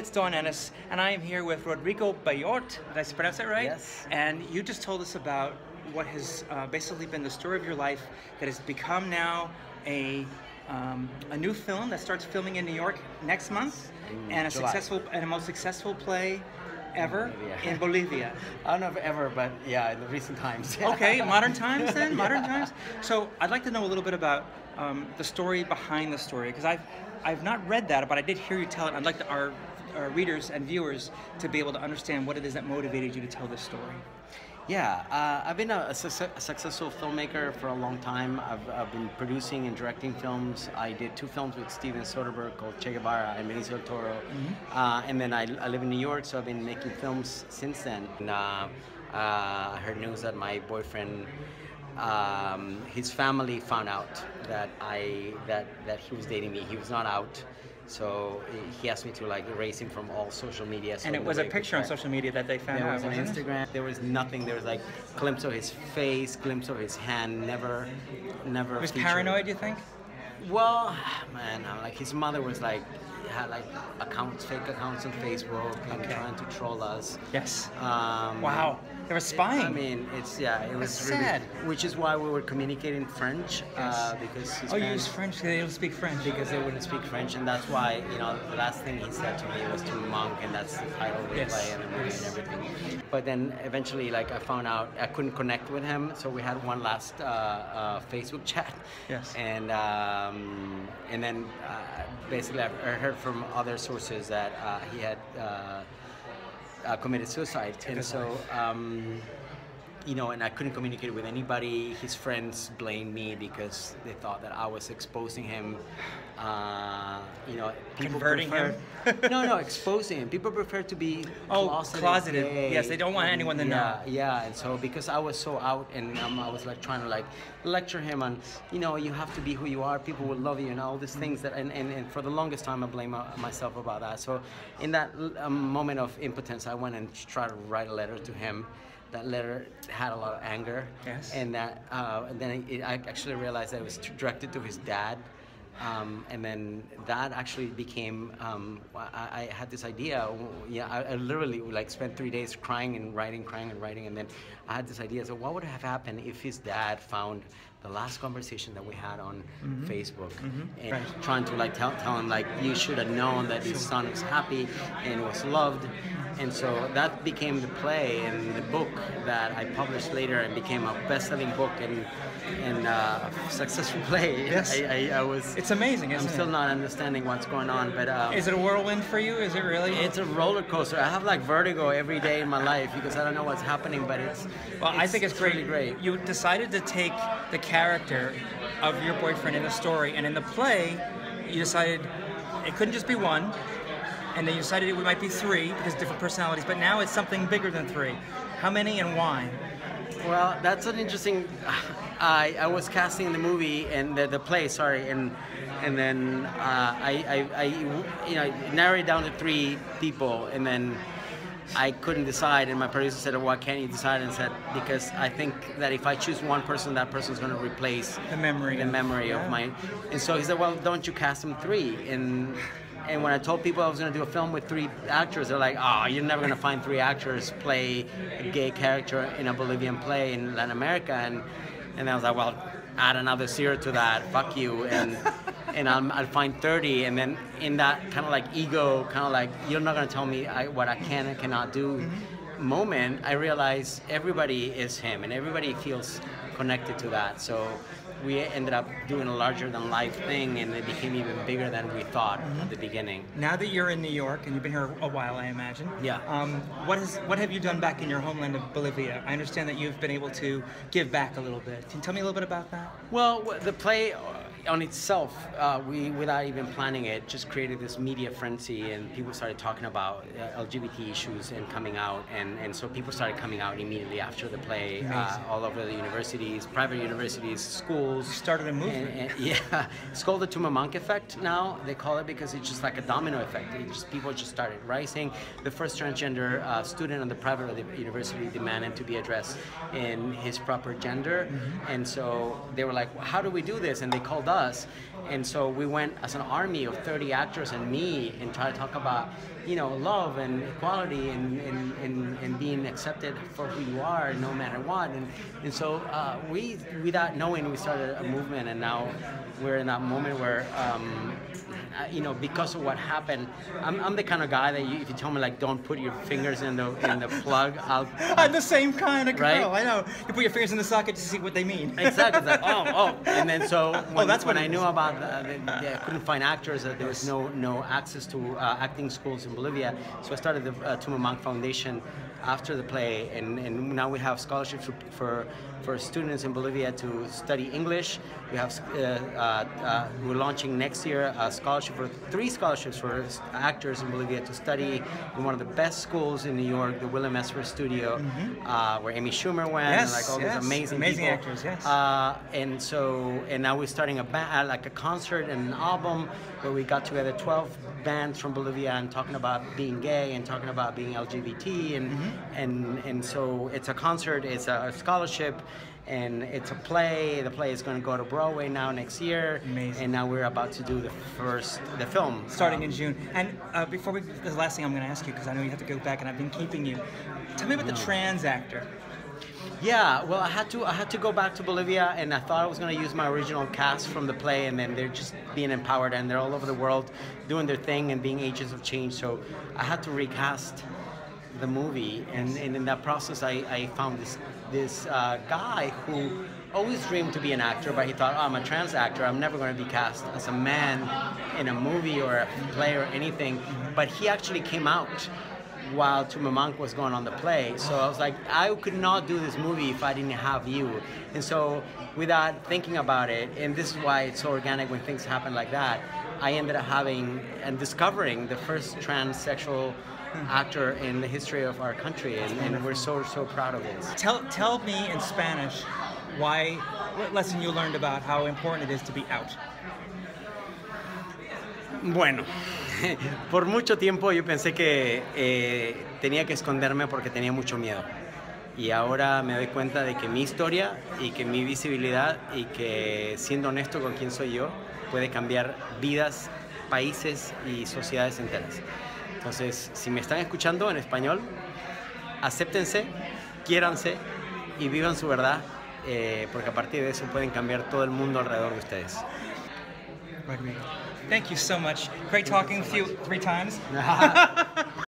it's Don Ennis, and I am here with Rodrigo Bellott. Did I pronounce that right? Yes. And you just told us about what has basically been the story of your life that has become now a new film that starts filming in New York next month, and a most successful play ever in Bolivia. I don't know if ever, but yeah, in the recent times. Okay, modern times then? Modern times? So I'd like to know a little bit about the story behind the story, because I've not read that, but I did hear you tell it. I'd like our readers and viewers to be able to understand what it is that motivated you to tell this story. Yeah, I've been a successful filmmaker for a long time. I've been producing and directing films. I did 2 films with Steven Soderbergh called Che Guevara and Benicio del Toro. And then I live in New York, so I've been making films since then. And I heard news that my boyfriend, his family found out that he was dating me. He was not out. So he asked me to erase him from all social media. So and it was a picture on social media that they found out. There was on Instagram. There was nothing. There was glimpse of his face, glimpse of his hand. Never. He was paranoid, you think? Well, man, his mother was had fake accounts on Facebook, trying to troll us. Yes. Wow. They were spying. I mean, it was sad. Really, which is why we were communicating French, because his you use French? They don't speak French. Because they wouldn't speak French, and that's why, the last thing he said to me was to Monk, and that's the title of the play and the movie and everything. But then eventually, I found out I couldn't connect with him, so we had one last Facebook chat. Yes. And then basically I heard from other sources that he had committed suicide, and so and I couldn't communicate with anybody. His friends blamed me because they thought that I was exposing him. People converting him. No, exposing him. People prefer to be closeted. Gay. Yes, they don't want anyone to know. Yeah, and so because I was so out, and I was trying to lecture him on, you have to be who you are. People will love you, and all these things that, and for the longest time I blame myself about that. So in that moment of impotence, I went and tried to write a letter to him. That letter had a lot of anger, yes. And then I actually realized that it was directed to his dad, and then that actually became. I had this idea. I literally spent 3 days crying and writing, and then I had this idea. So what would have happened if his dad found the last conversation that we had on Facebook, and trying to tell him you should have known that his son was happy and was loved. And so that became the play and the book that I published later, and became a best-selling book and a successful play. Yes. It's amazing, isn't it? I'm still not understanding what's going on, but is it a whirlwind for you? Is it really? It's a roller coaster. I have vertigo every day in my life because I don't know what's happening, but I think it's great. Really great. You decided to take the character of your boyfriend in the story, and in the play, you decided it couldn't just be one. And then you decided it might be 3 because different personalities, but now it's something bigger than 3. How many and why? Well, that's an interesting. I was casting the movie and the play, and then I narrowed it down to 3 people, and then I couldn't decide, and my producer said, "Why can't you decide?" And I said, "Because I think that if I choose one person, that person's going to replace the memory of mine." And so he said, "Well, don't you cast them 3?" And when I told people I was going to do a film with 3 actors, they're like, "Oh, you're never going to find 3 actors play a gay character in a Bolivian play in Latin America." And I was like, "Well, add another 0 to that. Fuck you." And I'll find 30. And then in that kind of ego, you're not going to tell me what I can and cannot do moment, I realized everybody is him, and everybody feels connected to that. So we ended up doing a larger-than-life thing, and it became even bigger than we thought at the beginning. Now that you're in New York, and you've been here a while, I imagine. Yeah. What have you done back in your homeland of Bolivia? I understand that you've been able to give back a little bit. Can you tell me a little bit about that? Well, the play on itself, we, without even planning it, just created this media frenzy, and people started talking about LGBT issues and coming out, and so people started coming out immediately after the play, all over the universities, private universities, schools. You started a movement. Yeah, it's called the Tumamonk effect now. They call it because it's just like a domino effect. People just started rising. The first transgender student on the private university demanded to be addressed in his proper gender, and so they were like, "How do we do this?" And they called us, and so we went as an army of 30 actors and me and tried to talk about love and equality and being accepted for who you are, no matter what. And so we, without knowing, we started a movement, and now we're in that moment where, because of what happened, I'm the kind of guy that if you tell me like don't put your fingers in the plug, I'm the same kind of girl. Right? I know. You put your fingers in the socket to see what they mean. Exactly. It's like, oh, and then so when I knew is. about I couldn't find actors, there was no access to acting schools in Bolivia, so I started the Tumamang Foundation after the play, and now we have scholarships for students in Bolivia to study English. We have we're launching next year a scholarship for 3 scholarships for actors in Bolivia to study in one of the best schools in New York, the William Esper Studio, where Amy Schumer went, and like all these amazing people. actors. Yes. And now we're starting like a concert and an album where we got together 12 bands from Bolivia and talking about being gay and talking about being LGBT, and so it's a concert, it's a scholarship, and it's a play. The play is going to go to Broadway now next year. Amazing. And now we're about to do the film Starting in June. And before the last thing I'm going to ask you, because I know you have to go back and I've been keeping you. Tell me about the trans actor. Yeah, well, I had to go back to Bolivia, and I thought I was going to use my original cast from the play, and then they're just being empowered, and they're all over the world doing their thing and being agents of change. So I had to recast the movie, and in that process, I found this guy who always dreamed to be an actor, but he thought, I'm a trans actor, I'm never going to be cast as a man in a movie or a play or anything. But he actually came out while Tumamang was going on the play. So I was like, I could not do this movie if I didn't have you. And so without thinking about it, and this is why it's so organic when things happen like that, I ended up having and discovering the first transsexual actor in the history of our country, and we're so proud of it. Tell me in Spanish what lesson you learned about how important it is to be out. Bueno, por mucho tiempo yo pensé que tenía que esconderme porque tenía mucho miedo. Y ahora me doy cuenta de que mi historia y que mi visibilidad y que siendo honesto con quién soy yo puede cambiar vidas, países y sociedades enteras. Entonces, si me están escuchando en español, acéptense, quiéranse y vivan su verdad, porque a partir de eso pueden cambiar todo el mundo alrededor de ustedes. Rodrigo, thank you so much. Great talking with you 3 times.